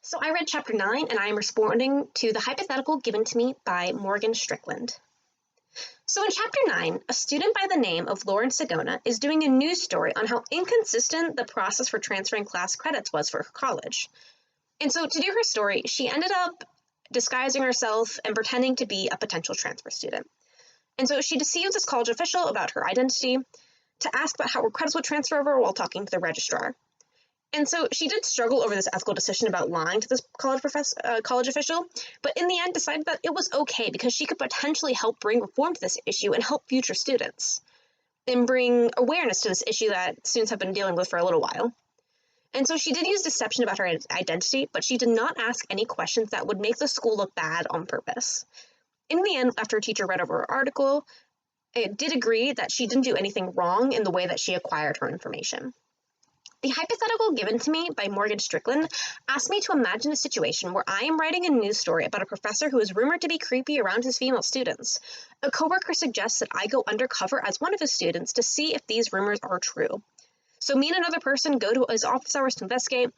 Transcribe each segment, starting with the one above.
So I read chapter 9 and I am responding to the hypothetical given to me by Morgan Strickland. So in chapter 9, a student by the name of Lauren Sagona is doing a news story on how inconsistent the process for transferring class credits was for her college. And so to do her story, she ended up disguising herself and pretending to be a potential transfer student. And so she deceives this college official about her identity to ask about how her credits would transfer over while talking to the registrar. And so she did struggle over this ethical decision about lying to this college official, but in the end decided that it was okay because she could potentially help bring reform to this issue and help future students, and bring awareness to this issue that students have been dealing with for a little while. And so she did use deception about her identity, but she did not ask any questions that would make the school look bad on purpose. In the end, after a teacher read over her article, it did agree that she didn't do anything wrong in the way that she acquired her information. The hypothetical given to me by Morgan Strickland asked me to imagine a situation where I am writing a news story about a professor who is rumored to be creepy around his female students. A coworker suggests that I go undercover as one of his students to see if these rumors are true. So me and another person go to his office hours to investigate,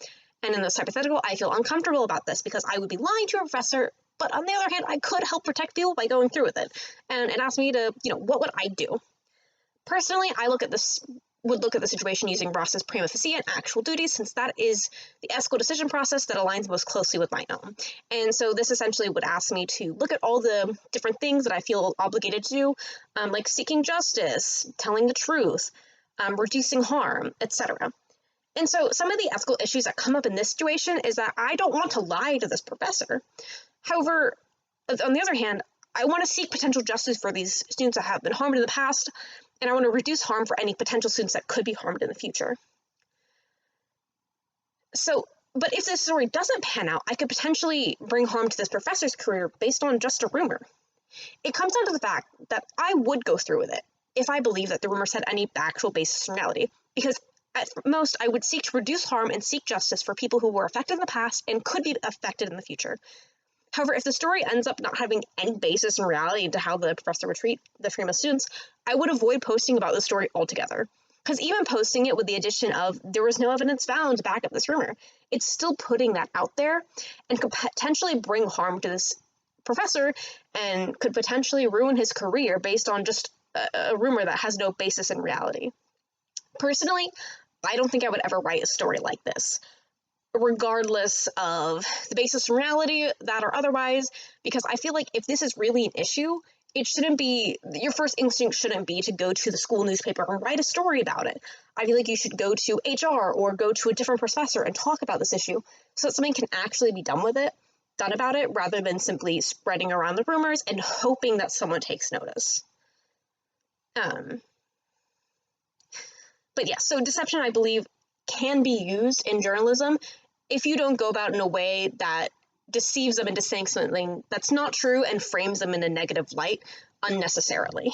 and in this hypothetical, I feel uncomfortable about this because I would be lying to a professor, but on the other hand, I could help protect people by going through with it. And it asked me to, what would I do? Personally, I would look at the situation using Ross's prima facie and actual duties, since that is the ethical decision process that aligns most closely with my own. And so this essentially would ask me to look at all the different things that I feel obligated to do, like seeking justice, telling the truth, reducing harm, etc. And so some of the ethical issues that come up in this situation is that I don't want to lie to this professor. However, on the other hand, I want to seek potential justice for these students that have been harmed in the past, and I want to reduce harm for any potential students that could be harmed in the future. But if this story doesn't pan out, I could potentially bring harm to this professor's career based on just a rumor. It comes down to the fact that I would go through with it if I believe that the rumors had any actual basis in reality, because at most I would seek to reduce harm and seek justice for people who were affected in the past and could be affected in the future. However, if the story ends up not having any basis in reality into how the professor would treat the female students, I would avoid posting about the story altogether. Because even posting it with the addition of there was no evidence found to back up this rumor, it's still putting that out there and could potentially bring harm to this professor and could potentially ruin his career based on just a rumor that has no basis in reality. Personally, I don't think I would ever write a story like this, regardless of the basis in reality, that or otherwise, because I feel like if this is really an issue, your first instinct shouldn't be to go to the school newspaper and write a story about it. I feel like you should go to HR or go to a different professor and talk about this issue so that something can actually be done about it, rather than simply spreading around the rumors and hoping that someone takes notice. But yeah, so deception, I believe, can be used in journalism if you don't go about in a way that deceives them into saying something that's not true and frames them in a negative light unnecessarily.